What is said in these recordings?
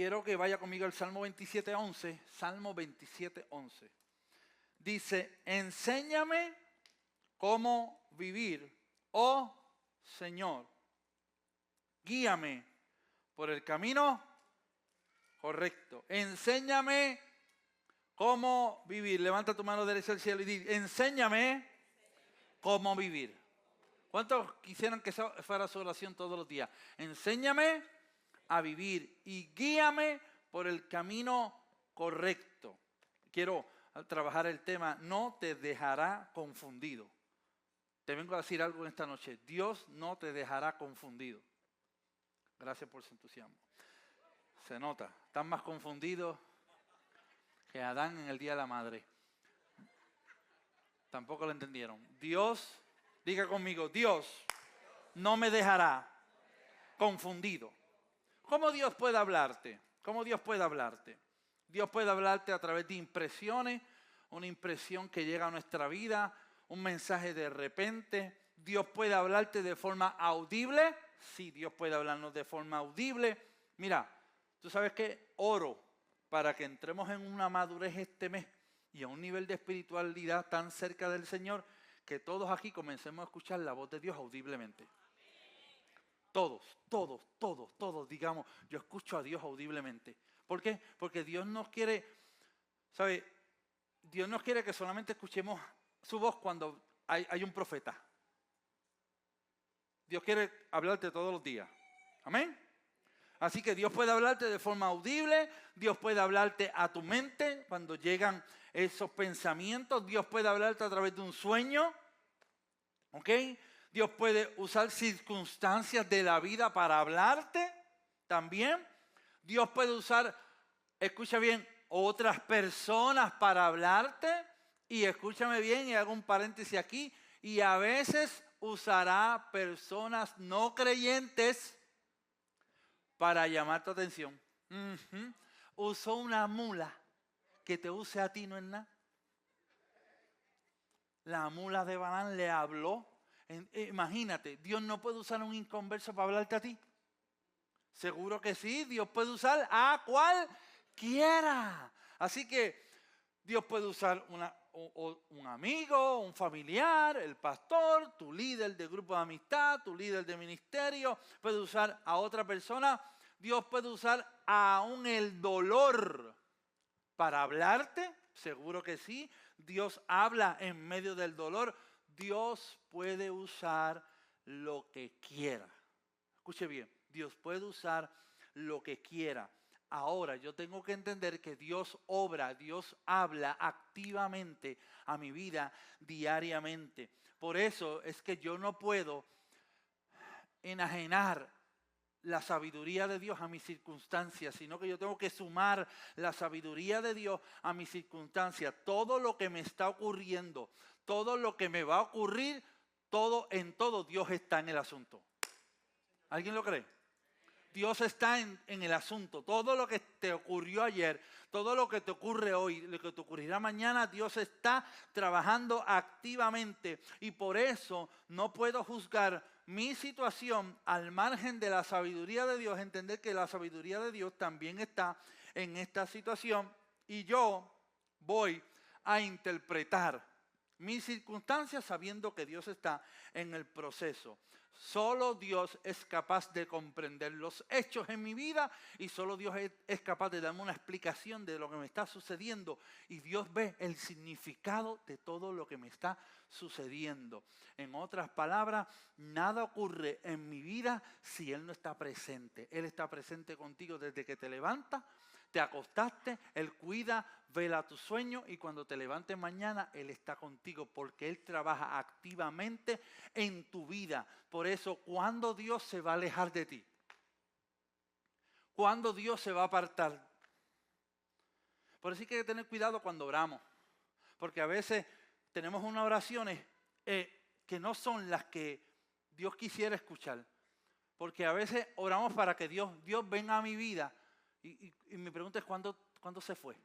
quiero que vaya conmigo al Salmo 27:11. Salmo 27:11. Dice, enséñame cómo vivir, oh Señor. Guíame por el camino correcto. Enséñame cómo vivir. Levanta tu mano derecha al cielo y di, enséñame cómo vivir. ¿Cuántos quisieran que esa fuera su oración todos los días? Enséñame a vivir y guíame por el camino correcto. Quiero trabajar el tema, no te dejará confundido. Te vengo a decir algo en esta noche. Dios no te dejará confundido. Gracias por su entusiasmo. Se nota, están más confundidos que Adán en el día de la madre. Tampoco lo entendieron. Dios, diga conmigo, Dios no me dejará confundido. ¿Cómo Dios puede hablarte? ¿Cómo Dios puede hablarte? Dios puede hablarte a través de impresiones, una impresión que llega a nuestra vida, un mensaje de repente. Dios puede hablarte de forma audible. Sí, Dios puede hablarnos de forma audible. Mira, tú sabes que oro para que entremos en una madurez este mes y a un nivel de espiritualidad tan cerca del Señor que todos aquí comencemos a escuchar la voz de Dios audiblemente. Todos, digamos, yo escucho a Dios audiblemente. ¿Por qué? Porque Dios nos quiere, ¿sabe? Dios nos quiere que solamente escuchemos su voz cuando hay un profeta. Dios quiere hablarte todos los días. Amén. Así que Dios puede hablarte de forma audible, Dios puede hablarte a tu mente cuando llegan esos pensamientos, Dios puede hablarte a través de un sueño, ¿ok? Dios puede usar circunstancias de la vida para hablarte también. Dios puede usar, escucha bien, otras personas para hablarte. Y escúchame bien y hago un paréntesis aquí. Y a veces usará personas no creyentes para llamar tu atención. Usó una mula que te use a ti, no es nada. La mula de Balaam le habló. Imagínate, Dios no puede usar un inconverso para hablarte a ti. Seguro que sí, Dios puede usar a cualquiera. Así que Dios puede usar un amigo, un familiar, el pastor, tu líder de grupo de amistad, tu líder de ministerio. Puede usar a otra persona. Dios puede usar aún el dolor para hablarte. Seguro que sí. Dios habla en medio del dolor. Dios puede usar lo que quiera. Escuche bien, Dios puede usar lo que quiera. Ahora yo tengo que entender que Dios obra, Dios habla activamente a mi vida diariamente. Por eso es que yo no puedo enajenar la sabiduría de Dios a mis circunstancias, sino que yo tengo que sumar la sabiduría de Dios a mis circunstancias. Todo lo que me está ocurriendo, todo lo que me va a ocurrir, en todo Dios está en el asunto. ¿Alguien lo cree? Dios está en el asunto. Todo lo que te ocurrió ayer, todo lo que te ocurre hoy, lo que te ocurrirá mañana, Dios está trabajando activamente. Y por eso no puedo juzgar mi situación al margen de la sabiduría de Dios. Entender que la sabiduría de Dios también está en esta situación. Y yo voy a interpretar mis circunstancias sabiendo que Dios está en el proceso. Solo Dios es capaz de comprender los hechos en mi vida y solo Dios es capaz de darme una explicación de lo que me está sucediendo. Y Dios ve el significado de todo lo que me está sucediendo. En otras palabras, nada ocurre en mi vida si Él no está presente. Él está presente contigo desde que te levantas. Te acostaste, Él cuida, vela tu sueño y cuando te levantes mañana, Él está contigo porque Él trabaja activamente en tu vida. Por eso, ¿cuándo Dios se va a alejar de ti? ¿Cuándo Dios se va a apartar? Por eso hay que tener cuidado cuando oramos, porque a veces tenemos unas oraciones que no son las que Dios quisiera escuchar, porque a veces oramos para que Dios venga a mi vida. Y mi pregunta es, ¿cuándo se fue?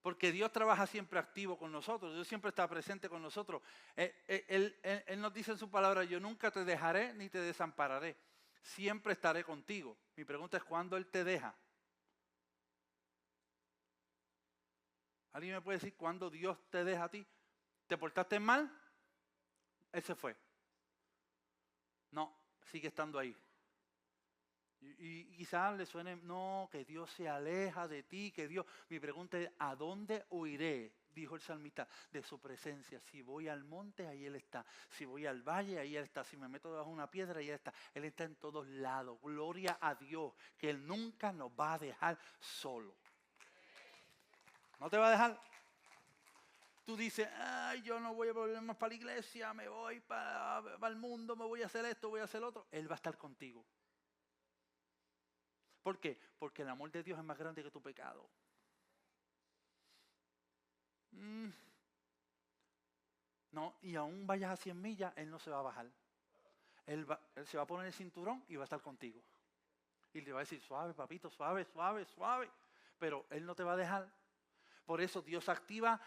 Porque Dios trabaja siempre activo con nosotros. Dios siempre está presente con nosotros. Él nos dice en su palabra, yo nunca te dejaré ni te desampararé. siempre estaré contigo. Mi pregunta es, ¿cuándo Él te deja? ¿Alguien me puede decir cuándo Dios te deja a ti? ¿Te portaste mal? Él se fue. No, sigue estando ahí. Y quizás le suene, no, que Dios se aleja de ti, que Dios... Mi pregunta es, ¿a dónde huiré? Dijo el salmista, de su presencia. Si voy al monte, ahí Él está. Si voy al valle, ahí Él está. Si me meto debajo de una piedra, ahí Él está. Él está en todos lados. Gloria a Dios, que Él nunca nos va a dejar solo. ¿No te va a dejar? Tú dices, ay, yo no voy a volver más para la iglesia, me voy para el mundo, me voy a hacer esto, voy a hacer lo otro. Él va a estar contigo. ¿Por qué? Porque el amor de Dios es más grande que tu pecado. No, y aún vayas a 100 millas, Él no se va a bajar. Él se va a poner el cinturón y va a estar contigo. Y le va a decir, suave, papito, suave, suave, suave. Pero Él no te va a dejar. Por eso Dios activa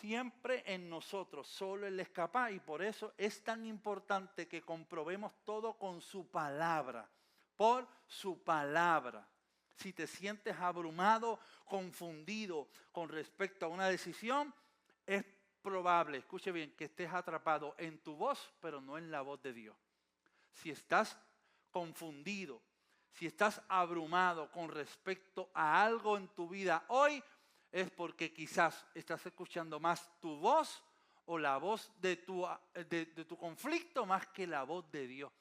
siempre en nosotros, solo Él es capaz. Y por eso es tan importante que comprobemos todo con su palabra. Por su palabra. Si te sientes abrumado, confundido con respecto a una decisión, es probable, escuche bien, que estés atrapado en tu voz, pero no en la voz de Dios. Si estás confundido, si estás abrumado con respecto a algo en tu vida hoy, es porque quizás estás escuchando más tu voz o la voz de tu conflicto más que la voz de Dios.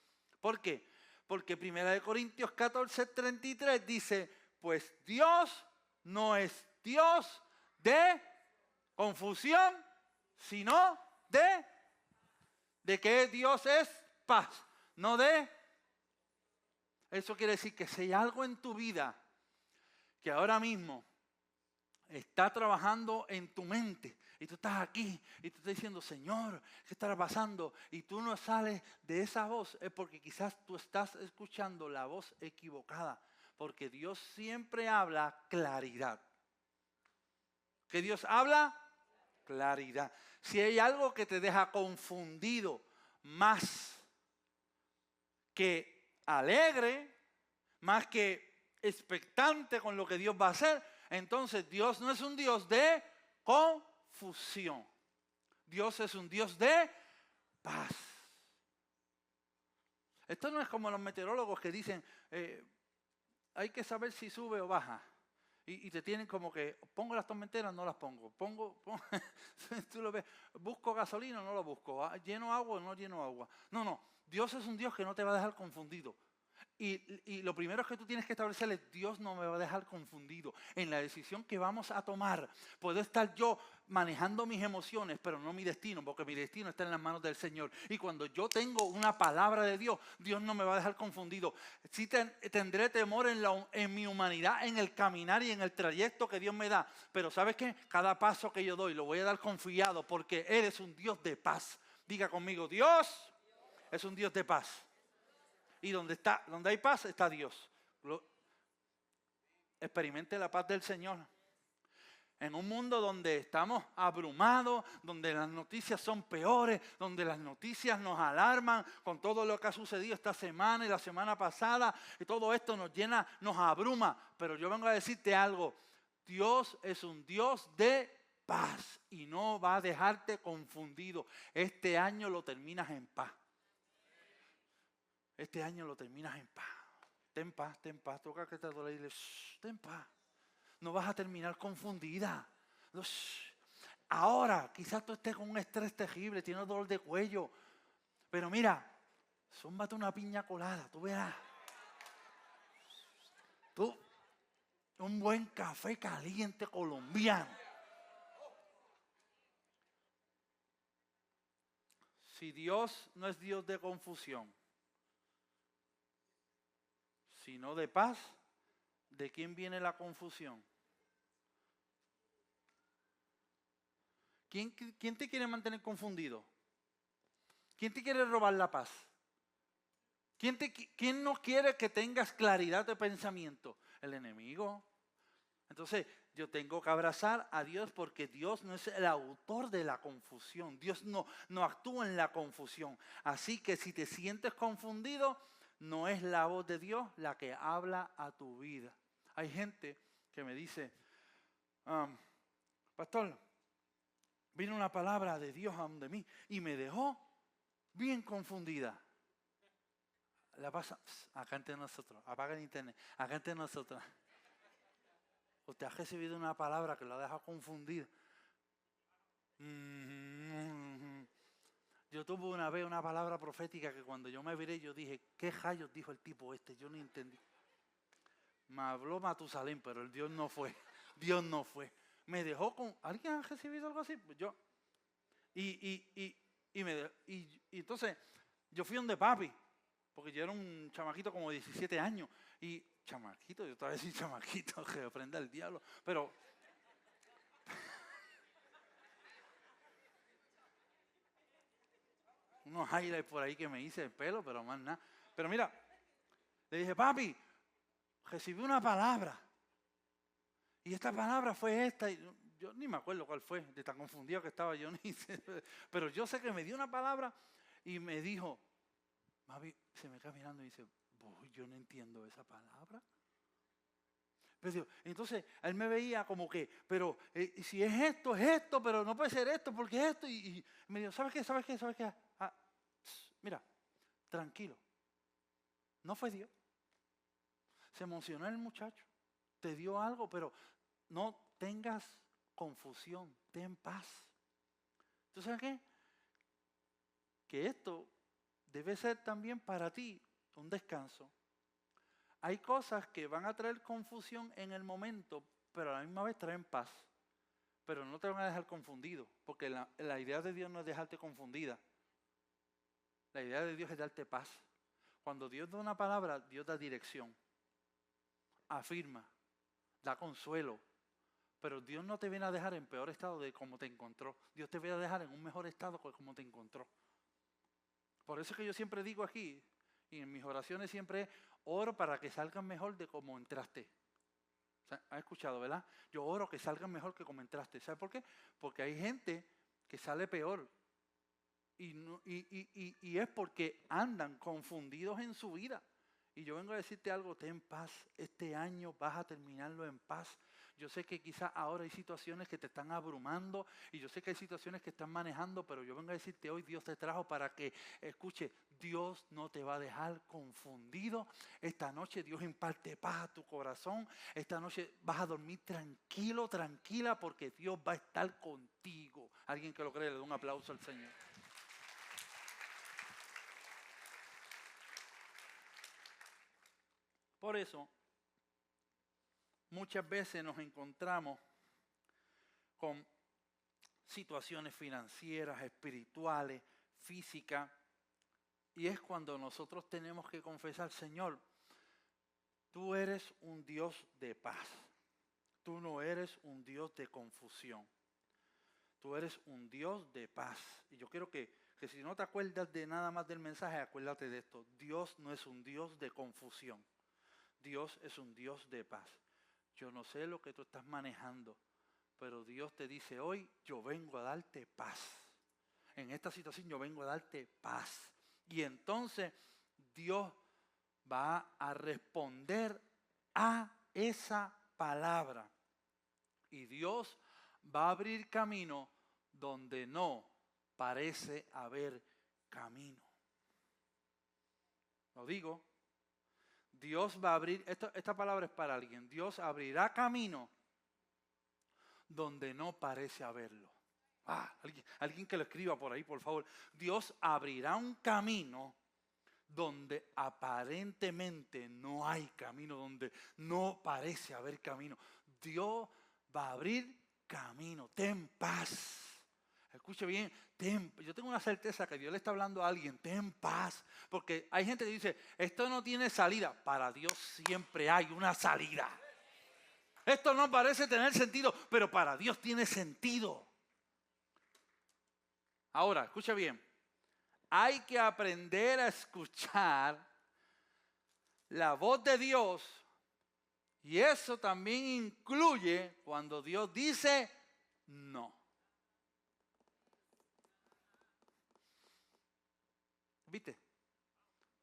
¿Por qué? Porque 1 Corintios 14:33 dice, pues Dios no es Dios de confusión, sino de que Dios es paz, no de... Eso quiere decir que si hay algo en tu vida que ahora mismo está trabajando en tu mente y tú estás aquí y tú estás diciendo, Señor, ¿qué estará pasando? Y tú no sales de esa voz, es porque quizás tú estás escuchando la voz equivocada, porque Dios siempre habla claridad. ¿Que Dios habla? Claridad. Si hay algo que te deja confundido más que alegre, más que expectante con lo que Dios va a hacer, entonces Dios no es un Dios de confusión. Dios es un Dios de paz. Esto no es como los meteorólogos que dicen, hay que saber si sube o baja. Y te tienen como que, pongo las tormenteras, no las pongo. Tú lo ves, busco gasolina, no lo busco. Lleno agua, no lleno agua. No, Dios es un Dios que no te va a dejar confundido. Y lo primero que tú tienes que establecer es, Dios no me va a dejar confundido. En la decisión que vamos a tomar, puedo estar yo manejando mis emociones, pero no mi destino, porque mi destino está en las manos del Señor. Y cuando yo tengo una palabra de Dios, Dios no me va a dejar confundido. Sí tendré temor en mi humanidad, en el caminar y en el trayecto que Dios me da. Pero ¿sabes qué? Cada paso que yo doy lo voy a dar confiado, porque Él es un Dios de paz. Diga conmigo, Dios es un Dios de paz. Y donde hay paz, está Dios. Experimente la paz del Señor. En un mundo donde estamos abrumados, donde las noticias son peores, donde las noticias nos alarman con todo lo que ha sucedido esta semana y la semana pasada, y todo esto nos llena, nos abruma. Pero yo vengo a decirte algo, Dios es un Dios de paz y no va a dejarte confundido. Este año lo terminas en paz. Este año lo terminas en paz. Ten paz, ten paz. Toca que te duele y dile, ten paz. No vas a terminar confundida. Ahora, quizás tú estés con un estrés terrible, tienes dolor de cuello. Pero mira, zúmbate una piña colada, tú verás. Un buen café caliente colombiano. Si Dios no es Dios de confusión, sino de paz, ¿de quién viene la confusión? ¿Quién te quiere mantener confundido? ¿Quién te quiere robar la paz? ¿Quién no quiere que tengas claridad de pensamiento? El enemigo. Entonces, yo tengo que abrazar a Dios porque Dios no es el autor de la confusión. Dios no actúa en la confusión. Así que si te sientes confundido, no es la voz de Dios la que habla a tu vida. Hay gente que me dice, pastor, vino una palabra de Dios de mí y me dejó bien confundida. La pasa acá entre nosotros, apaga el internet, acá entre nosotros. Usted ha recibido una palabra que lo ha dejado confundida. Yo tuve una vez una palabra profética que cuando yo me viré, yo dije, ¿qué rayos dijo el tipo este? Yo no entendí. Me habló Matusalén, pero el Dios no fue. Dios no fue. Me dejó con... ¿Alguien ha recibido algo así? Pues yo. Y entonces, yo fui donde papi, porque yo era un chamaquito como de 17 años. Y chamaquito, yo estaba diciendo chamaquito, que aprenda el diablo. Pero... unos highlights por ahí que me hice el pelo, pero más nada. Pero mira, le dije, papi, recibí una palabra. Y esta palabra fue esta. Y yo ni me acuerdo cuál fue, de tan confundido que estaba yo. Pero yo sé que me dio una palabra y me dijo, papi, se me queda mirando y dice, yo no entiendo esa palabra. Pero entonces, él me veía como que, pero si es esto, pero no puede ser esto, porque es esto. Y me dijo, ¿sabes qué? Mira, tranquilo. No fue Dios. Se emocionó el muchacho. Te dio algo, pero no tengas confusión. Ten paz. ¿Tú sabes qué? Que esto debe ser también para ti un descanso. Hay cosas que van a traer confusión en el momento, pero a la misma vez traen paz. Pero no te van a dejar confundido, porque la idea de Dios no es dejarte confundida. La idea de Dios es darte paz. Cuando Dios da una palabra, Dios da dirección, afirma, da consuelo. Pero Dios no te viene a dejar en peor estado de como te encontró. Dios te viene a dejar en un mejor estado que como te encontró. Por eso es que yo siempre digo aquí, y en mis oraciones siempre es, oro para que salgan mejor de como entraste. ¿Has escuchado, verdad? Yo oro que salgan mejor que como entraste. ¿Sabes por qué? Porque hay gente que sale peor. Y es porque andan confundidos en su vida. Y yo vengo a decirte algo, ten paz. Este año vas a terminarlo en paz. Yo sé que quizás ahora hay situaciones que te están abrumando y yo sé que hay situaciones que están manejando, pero yo vengo a decirte hoy, Dios te trajo para que, escuche, Dios no te va a dejar confundido. Esta noche Dios imparte paz a tu corazón. Esta noche vas a dormir tranquilo, tranquila, porque Dios va a estar contigo. Alguien que lo cree, le da un aplauso al Señor. Por eso, muchas veces nos encontramos con situaciones financieras, espirituales, físicas, y es cuando nosotros tenemos que confesar, Señor, tú eres un Dios de paz, tú no eres un Dios de confusión, tú eres un Dios de paz. Y yo quiero que si no te acuerdas de nada más del mensaje, acuérdate de esto, Dios no es un Dios de confusión. Dios es un Dios de paz. Yo no sé lo que tú estás manejando, pero Dios te dice hoy, yo vengo a darte paz. En esta situación yo vengo a darte paz. Y entonces Dios va a responder a esa palabra. Y Dios va a abrir camino donde no parece haber camino. Lo digo. Dios va a abrir, esta palabra es para alguien, Dios abrirá camino donde no parece haberlo. Alguien que lo escriba por ahí, por favor. Dios abrirá un camino donde aparentemente no hay camino, donde no parece haber camino. Dios va a abrir camino. Ten paz. Escuche bien, yo tengo una certeza que Dios le está hablando a alguien, ten paz, porque hay gente que dice, esto no tiene salida. Para Dios siempre hay una salida. Esto no parece tener sentido, pero para Dios tiene sentido. Ahora, escucha bien, hay que aprender a escuchar la voz de Dios y eso también incluye cuando Dios dice no. ¿Viste?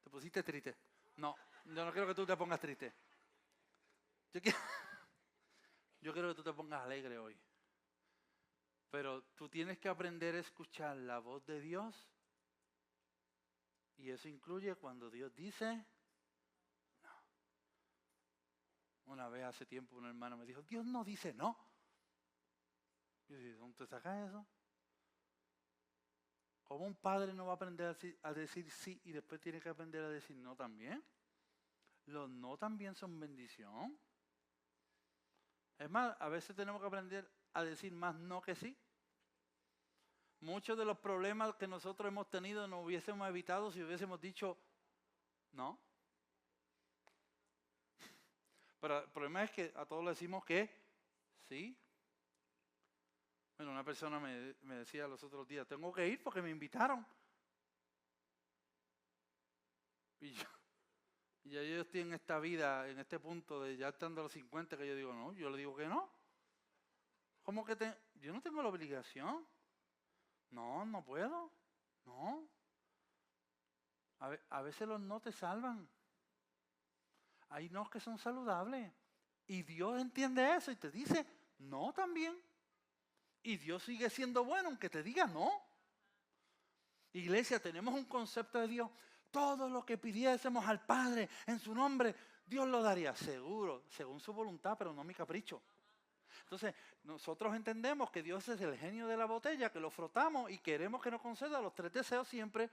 Te pusiste triste. No, yo no quiero que tú te pongas triste. Yo quiero, yo quiero que tú te pongas alegre hoy. Pero tú tienes que aprender a escuchar la voz de Dios. Y eso incluye cuando Dios dice no. Una vez hace tiempo una hermana me dijo, Dios no dice no. Yo dije, ¿dónde te sacas eso? ¿Cómo un padre no va a aprender a decir sí y después tiene que aprender a decir no también? Los no también son bendición. Es más, a veces tenemos que aprender a decir más no que sí. Muchos de los problemas que nosotros hemos tenido nos hubiésemos evitado si hubiésemos dicho no. Pero el problema es que a todos le decimos que sí. Bueno, una persona me decía los otros días, tengo que ir porque me invitaron. Y ya yo estoy en esta vida, en este punto de ya estando a los 50, que yo digo, no, yo le digo que no. ¿Cómo que yo no tengo la obligación? No, no puedo. No. A veces los no te salvan. Hay no que son saludables. Y Dios entiende eso y te dice no también. Y Dios sigue siendo bueno aunque te diga no. Iglesia, tenemos un concepto de Dios. Todo lo que pidiésemos al Padre en su nombre, Dios lo daría. Seguro, según su voluntad, pero no mi capricho. Entonces, nosotros entendemos que Dios es el genio de la botella, que lo frotamos y queremos que nos conceda los 3 deseos siempre.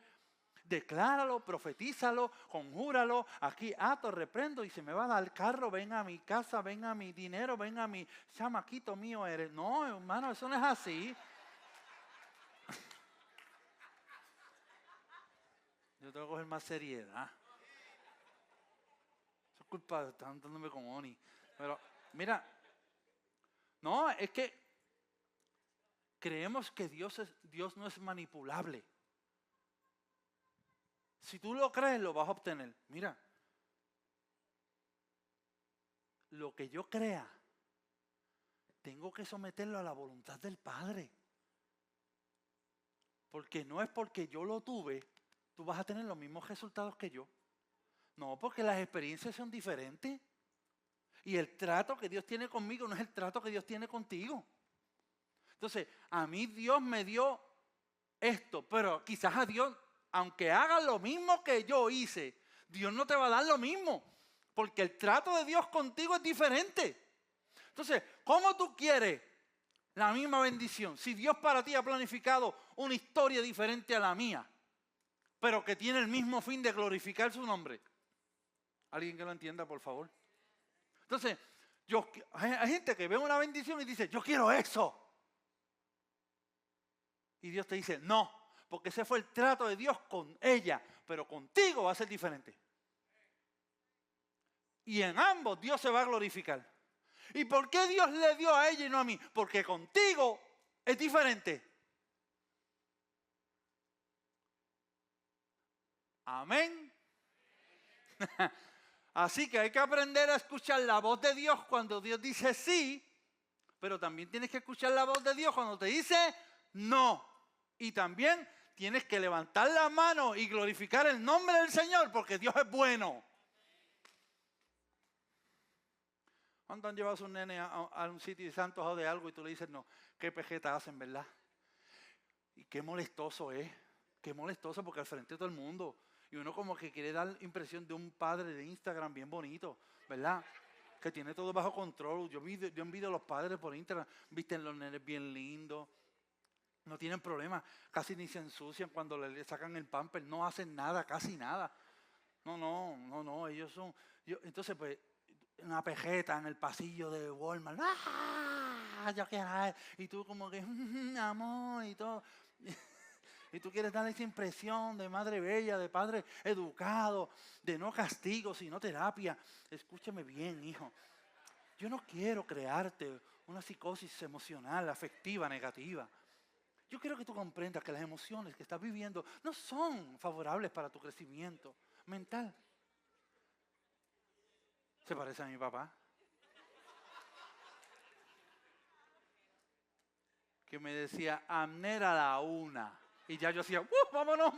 Decláralo, profetízalo, conjúralo, aquí ato, reprendo y se me va a dar el carro, ven a mi casa, ven a mi dinero, ven a mi chamaquito mío eres. No, hermano, eso no es así. Yo tengo que coger más seriedad. Eso es culpa de estar dándome con Oni. Pero, mira, no, es que creemos que Dios no es manipulable. Si tú lo crees, lo vas a obtener. Mira, lo que yo crea, tengo que someterlo a la voluntad del Padre. Porque no es porque yo lo tuve, tú vas a tener los mismos resultados que yo. No, porque las experiencias son diferentes. Y el trato que Dios tiene conmigo no es el trato que Dios tiene contigo. Entonces, a mí Dios me dio esto, pero quizás a Dios, aunque haga lo mismo que yo hice, Dios no te va a dar lo mismo, porque el trato de Dios contigo es diferente. Entonces, ¿cómo tú quieres la misma bendición si Dios para ti ha planificado una historia diferente a la mía, pero que tiene el mismo fin de glorificar su nombre? ¿Alguien que lo entienda, por favor? Entonces, hay gente que ve una bendición y dice, yo quiero eso. Y Dios te dice, no, porque ese fue el trato de Dios con ella, pero contigo va a ser diferente. Y en ambos Dios se va a glorificar. ¿Y por qué Dios le dio a ella y no a mí? Porque contigo es diferente. Amén. Así que hay que aprender a escuchar la voz de Dios cuando Dios dice sí, pero también tienes que escuchar la voz de Dios cuando te dice no. Y también tienes que levantar la mano y glorificar el nombre del Señor porque Dios es bueno. ¿Cuándo han llevado a sus nenes a un sitio y se han antojado de algo y tú le dices no? Qué pejeta hacen, ¿verdad? Y qué molestoso es. Qué molestoso porque al frente de todo el mundo. Y uno como que quiere dar impresión de un padre de Instagram bien bonito, ¿verdad? Que tiene todo bajo control. Yo envidio a los padres por Instagram. Visten los nenes bien lindos. No tienen problemas. Casi ni se ensucian cuando le sacan el pamper. No hacen nada, casi nada. No. Ellos son... entonces, pues, una pejeta en el pasillo de Walmart. ¡Ah! Yo quiero... Y tú como que... amor y todo... Y tú quieres darle esa impresión de madre bella, de padre educado, de no castigo, sino terapia. Escúchame bien, hijo. Yo no quiero crearte una psicosis emocional, afectiva, negativa. Yo quiero que tú comprendas que las emociones que estás viviendo no son favorables para tu crecimiento mental. ¿Se parece a mi papá? Que me decía, Abner a la 1. Y ya yo hacía, vámonos.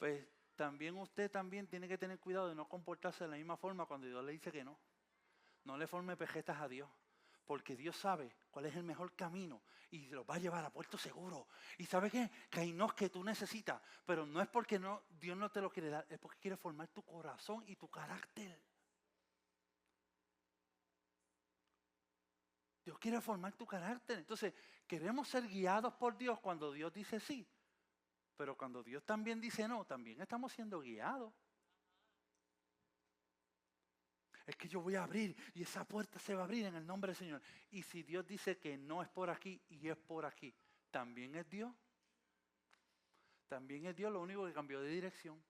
Pues también usted también tiene que tener cuidado de no comportarse de la misma forma cuando Dios le dice que no. No le forme pejetas a Dios, porque Dios sabe cuál es el mejor camino y los va a llevar a puerto seguro. ¿Y sabe qué? Que hay no que tú necesitas, pero no es porque Dios no te lo quiere dar, es porque quiere formar tu corazón y tu carácter. Dios quiere formar tu carácter. Entonces, queremos ser guiados por Dios cuando Dios dice sí, pero cuando Dios también dice no, también estamos siendo guiados. Es que yo voy a abrir y esa puerta se va a abrir en el nombre del Señor. Y si Dios dice que no es por aquí y es por aquí, ¿también es Dios? También es Dios, lo único que cambió de dirección.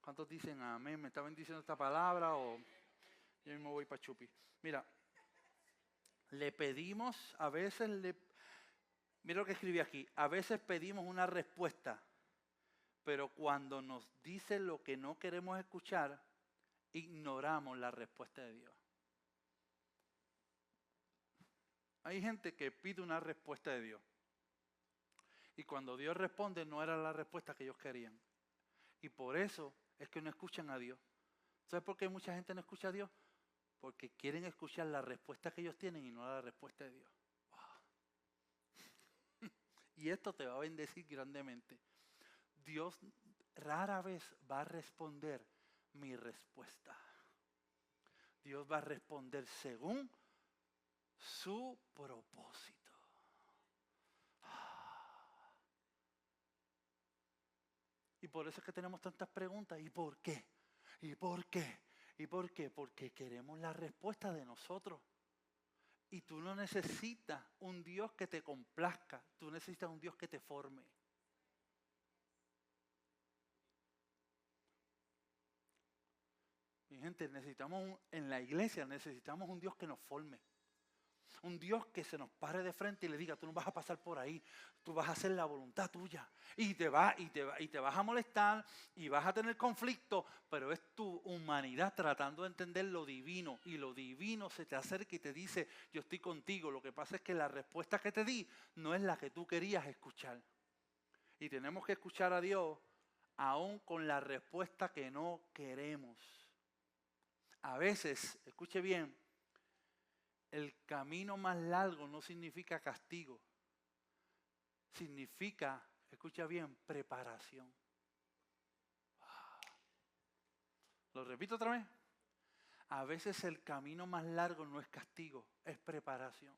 ¿Cuántos dicen amén? ¿Me está bendiciendo esta palabra o yo mismo voy para Chupi? Mira, le pedimos, a veces mira lo que escribí aquí, a veces pedimos una respuesta, pero cuando nos dice lo que no queremos escuchar, ignoramos la respuesta de Dios. Hay gente que pide una respuesta de Dios y cuando Dios responde no era la respuesta que ellos querían. Y por eso es que no escuchan a Dios. ¿Sabes por qué mucha gente no escucha a Dios? Porque quieren escuchar la respuesta que ellos tienen y no la respuesta de Dios. Wow. Y esto te va a bendecir grandemente. Dios rara vez va a responder mi respuesta. Dios va a responder según su propósito. Y por eso es que tenemos tantas preguntas. ¿Y por qué? ¿Y por qué? ¿Y por qué? Porque queremos la respuesta de nosotros. Y tú no necesitas un Dios que te complazca. Tú necesitas un Dios que te forme. Mi gente, en la iglesia necesitamos un Dios que nos forme. Un Dios que se nos pare de frente y le diga, tú no vas a pasar por ahí, tú vas a hacer la voluntad tuya. Y te vas a molestar y vas a tener conflicto, pero es tu humanidad tratando de entender lo divino. Y lo divino se te acerca y te dice, yo estoy contigo. Lo que pasa es que la respuesta que te di no es la que tú querías escuchar. Y tenemos que escuchar a Dios aún con la respuesta que no queremos. A veces, escuche bien, el camino más largo no significa castigo. Significa, escucha bien, preparación. Lo repito otra vez. A veces el camino más largo no es castigo, es preparación.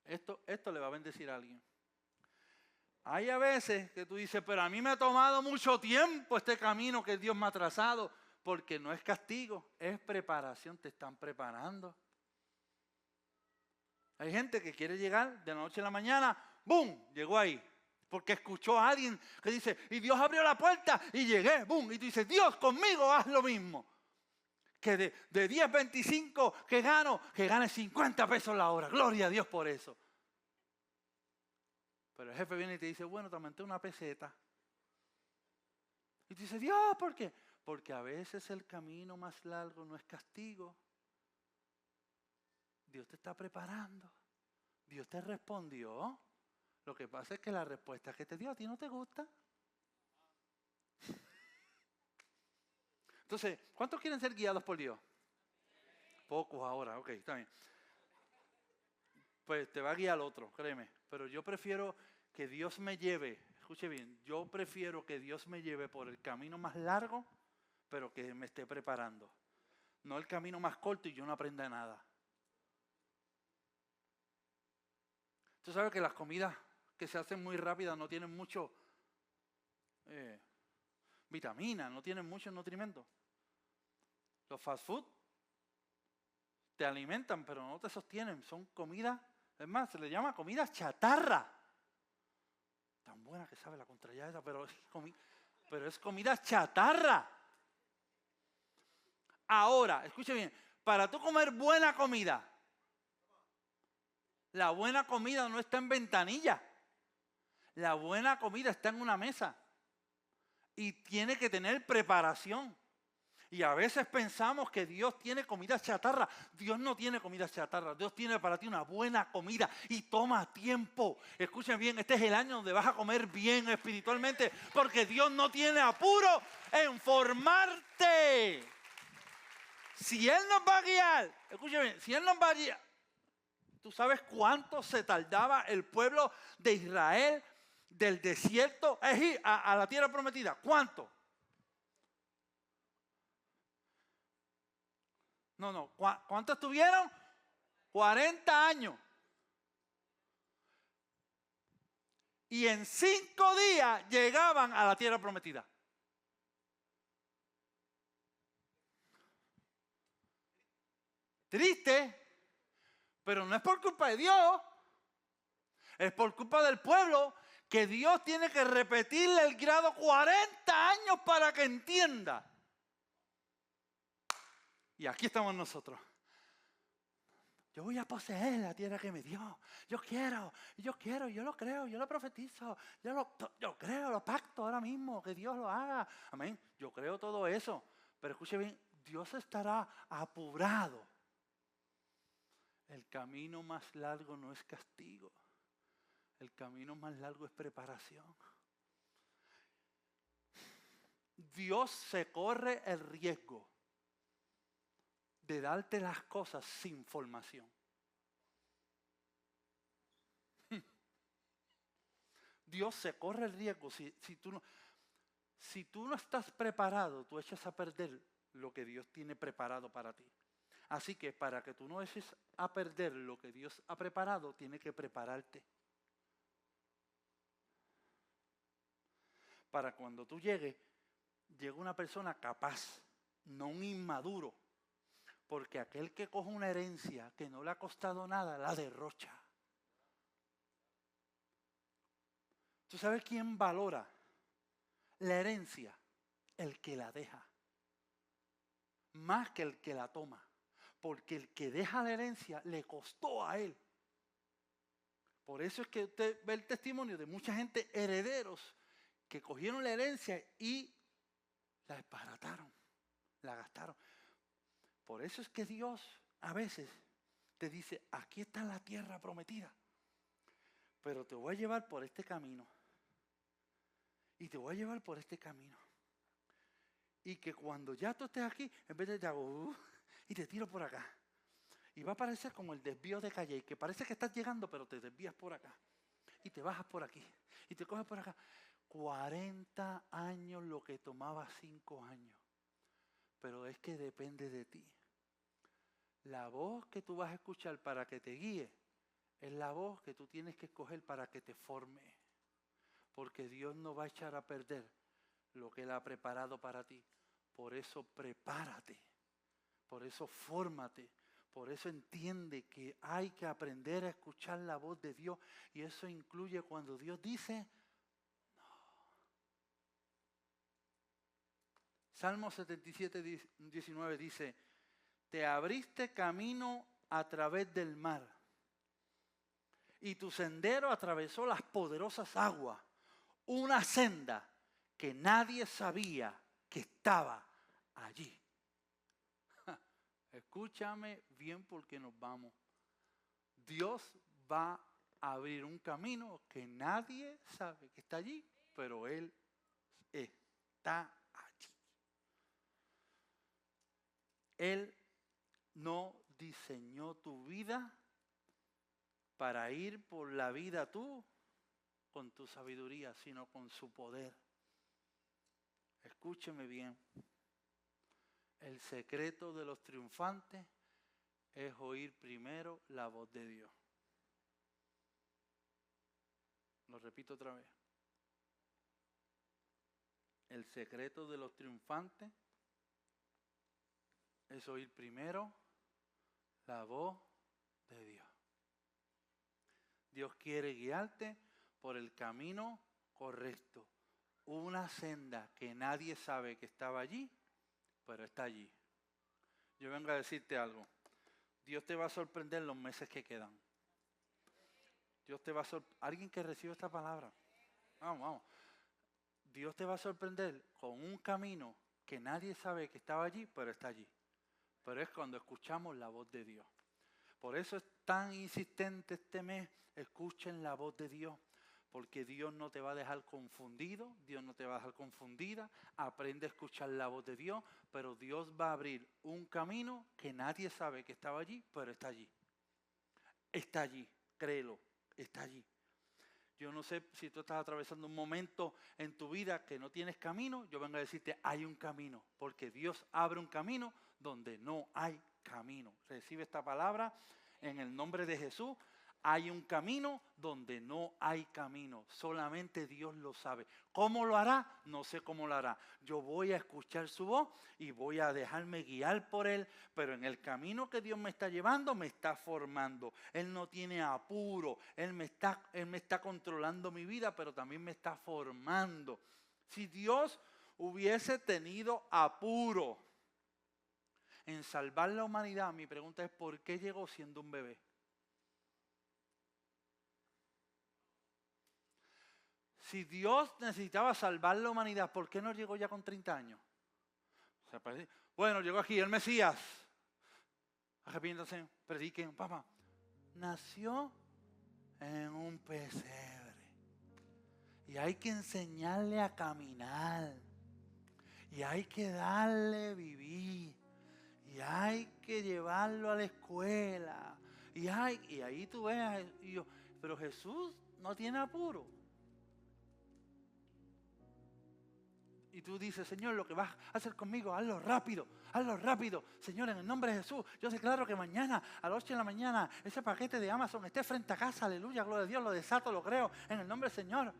Esto le va a bendecir a alguien. Hay a veces que tú dices, pero a mí me ha tomado mucho tiempo este camino que Dios me ha trazado, porque no es castigo, es preparación, te están preparando. Hay gente que quiere llegar de la noche a la mañana, ¡boom!, llegó ahí. Porque escuchó a alguien que dice, y Dios abrió la puerta y llegué, ¡boom! Y tú dices, Dios, conmigo haz lo mismo. Que de 10.25 que gane 50 pesos la hora. Gloria a Dios por eso. Pero el jefe viene y te dice, bueno, te aumenté una peseta. Y tú dices, Dios, ¿por qué? Porque a veces el camino más largo no es castigo. Dios te está preparando. Dios te respondió. Lo que pasa es que la respuesta que te dio a ti no te gusta. Entonces, ¿cuántos quieren ser guiados por Dios? Pocos ahora, ok, está bien. Pues te va a guiar otro, créeme. Pero yo prefiero que Dios me lleve, escuche bien, yo prefiero que Dios me lleve por el camino más largo, pero que me esté preparando. No el camino más corto y yo no aprenda nada. Tú sabes que las comidas que se hacen muy rápidas no tienen mucho vitaminas, no tienen muchos nutrimentos. Los fast food te alimentan, pero no te sostienen. Son comidas, es más, se le llama comida chatarra. Tan buena que sabe la contraria esa, pero es comida chatarra. Ahora, escuche bien, para tú comer buena comida, la buena comida no está en ventanilla. La buena comida está en una mesa. Y tiene que tener preparación. Y a veces pensamos que Dios tiene comida chatarra. Dios no tiene comida chatarra. Dios tiene para ti una buena comida y toma tiempo. Escuchen bien, este es el año donde vas a comer bien espiritualmente porque Dios no tiene apuro en formarte. Si Él nos va a guiar, escuchen bien, si Él nos va a guiar, ¿tú sabes cuánto se tardaba el pueblo de Israel del desierto a la tierra prometida? ¿Cuánto? No. ¿Cuánto estuvieron? 40 años. Y en 5 días llegaban a la tierra prometida. Triste, pero no es por culpa de Dios, es por culpa del pueblo, que Dios tiene que repetirle el grado 40 años para que entienda. Y aquí estamos nosotros. Yo voy a poseer la tierra que me dio. Yo lo creo, yo lo profetizo. Yo creo, lo pacto ahora mismo, que Dios lo haga. Amén. Yo creo todo eso. Pero escuche bien, Dios estará apurado. El camino más largo no es castigo. El camino más largo es preparación. Dios se corre el riesgo de darte las cosas sin formación. Dios se corre el riesgo. Si tú no estás preparado, tú echas a perder lo que Dios tiene preparado para ti. Así que para que tú no eches a perder lo que Dios ha preparado, tiene que prepararte. Para cuando tú llegue una persona capaz, no un inmaduro. Porque aquel que coge una herencia que no le ha costado nada, la derrocha. ¿Tú sabes quién valora la herencia? El que la deja. Más que el que la toma. Porque el que deja la herencia le costó a él. Por eso es que usted ve el testimonio de mucha gente herederos que cogieron la herencia y la desbarataron, la gastaron. Por eso es que Dios a veces te dice, aquí está la tierra prometida, pero te voy a llevar por este camino. Y te voy a llevar por este camino. Y que cuando ya tú estés aquí, en vez de te hago, y te tiro por acá. Y va a parecer como el desvío de Calle, que parece que estás llegando, pero te desvías por acá. Y te bajas por aquí. Y te coges por acá. 40 años lo que tomaba 5 años. Pero es que depende de ti. La voz que tú vas a escuchar para que te guíe es la voz que tú tienes que escoger para que te forme. Porque Dios no va a echar a perder lo que Él ha preparado para ti. Por eso prepárate. Por eso fórmate. Por eso entiende que hay que aprender a escuchar la voz de Dios. Y eso incluye cuando Dios dice no. Salmo 77, 19 dice, te abriste camino a través del mar y tu sendero atravesó las poderosas aguas, una senda que nadie sabía que estaba allí. Escúchame bien porque nos vamos. Dios va a abrir un camino que nadie sabe que está allí, pero Él está allí. Él no diseñó tu vida para ir por la vida tú con tu sabiduría, sino con su poder. Escúcheme bien. El secreto de los triunfantes es oír primero la voz de Dios. Lo repito otra vez. El secreto de los triunfantes es oír primero la voz de Dios. Dios quiere guiarte por el camino correcto. Una senda que nadie sabe que estaba allí, pero está allí. Yo vengo a decirte algo. Dios te va a sorprender los meses que quedan. Dios te va a sorprender. ¿Alguien que recibe esta palabra? Vamos. Dios te va a sorprender con un camino que nadie sabe que estaba allí, pero está allí. Pero es cuando escuchamos la voz de Dios. Por eso es tan insistente este mes, escuchen la voz de Dios. Porque Dios no te va a dejar confundido, Dios no te va a dejar confundida. Aprende a escuchar la voz de Dios, pero Dios va a abrir un camino que nadie sabe que estaba allí, pero está allí. Está allí, créelo, está allí. Yo no sé si tú estás atravesando un momento en tu vida que no tienes camino, yo vengo a decirte, hay un camino, porque Dios abre un camino donde no hay camino. Recibe esta palabra en el nombre de Jesús. Hay un camino donde no hay camino. Solamente Dios lo sabe. ¿Cómo lo hará? No sé cómo lo hará. Yo voy a escuchar su voz y voy a dejarme guiar por Él. Pero en el camino que Dios me está llevando, me está formando. Él no tiene apuro. Él me está controlando mi vida, pero también me está formando. Si Dios hubiese tenido apuro en salvar la humanidad, mi pregunta es, ¿por qué llegó siendo un bebé? Si Dios necesitaba salvar la humanidad, ¿por qué no llegó ya con 30 años? O sea, bueno, llegó aquí el Mesías. Arrepiéntanse, prediquen, papá. Nació en un pesebre. Y hay que enseñarle a caminar. Y hay que darle vivir. Y hay que llevarlo a la escuela. Y ahí tú ves, pero Jesús no tiene apuro. Y tú dices, Señor, lo que vas a hacer conmigo, hazlo rápido, hazlo rápido. Señor, en el nombre de Jesús, yo declaro que mañana a las 8 de la mañana ese paquete de Amazon esté frente a casa, aleluya, gloria a Dios, lo desato, lo creo, en el nombre del Señor.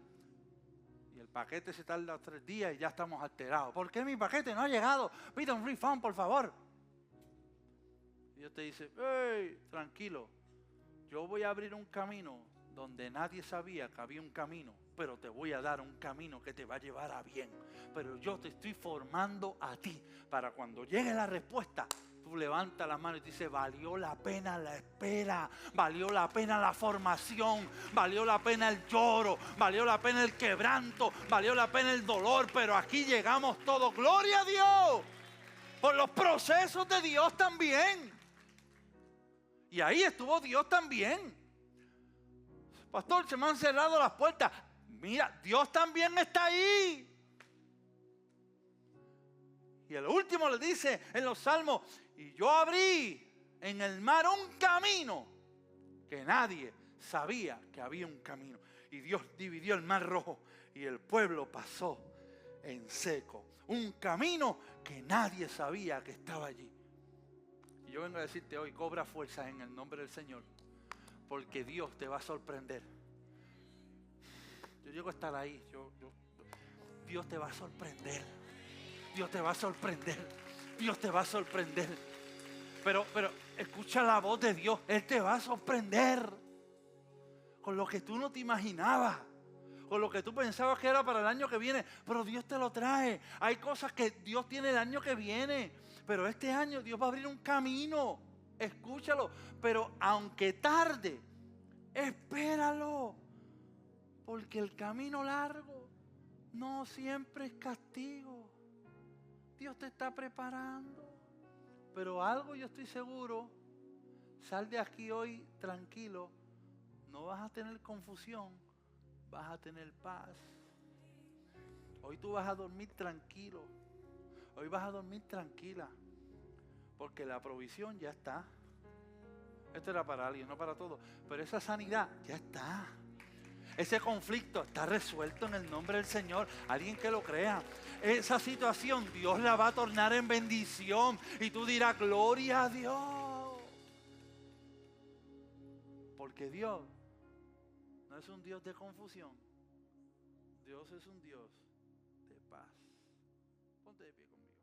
Y el paquete se tarda 3 días y ya estamos alterados. ¿Por qué mi paquete no ha llegado? Pida un refund, por favor. Y Dios te dice, hey, tranquilo, yo voy a abrir un camino donde nadie sabía que había un camino, pero te voy a dar un camino que te va a llevar a bien. Pero yo te estoy formando a ti para cuando llegue la respuesta, tú levantas la mano y dices, valió la pena la espera, valió la pena la formación, valió la pena el lloro, valió la pena el quebranto, valió la pena el dolor, pero aquí llegamos todos, gloria a Dios, por los procesos de Dios también. Y ahí estuvo Dios también. Pastor, se me han cerrado las puertas. Mira, Dios también está ahí. Y el último le dice en los Salmos, y yo abrí en el mar un camino que nadie sabía que había un camino. Y Dios dividió el mar rojo y el pueblo pasó en seco. Un camino que nadie sabía que estaba allí. Y yo vengo a decirte hoy, cobra fuerzas en el nombre del Señor, porque Dios te va a sorprender. Yo llego a estar ahí, Dios te va a sorprender. Dios te va a sorprender. Dios te va a sorprender. Pero escucha la voz de Dios. Él te va a sorprender con lo que tú no te imaginabas, con lo que tú pensabas que era para el año que viene. Pero Dios te lo trae. Hay cosas que Dios tiene el año que viene, pero este año Dios va a abrir un camino. Escúchalo. Pero aunque tarde, espéralo. Porque el camino largo no siempre es castigo. Dios te está preparando. Pero algo yo estoy seguro, sal de aquí hoy tranquilo, no vas a tener confusión, vas a tener paz. Hoy tú vas a dormir tranquilo, hoy vas a dormir tranquila, porque la provisión ya está. Esto era para alguien, no para todos, pero esa sanidad ya está. Ese conflicto está resuelto en el nombre del Señor. Alguien que lo crea. Esa situación Dios la va a tornar en bendición. Y tú dirás, gloria a Dios. Porque Dios no es un Dios de confusión. Dios es un Dios de paz. Ponte de pie conmigo.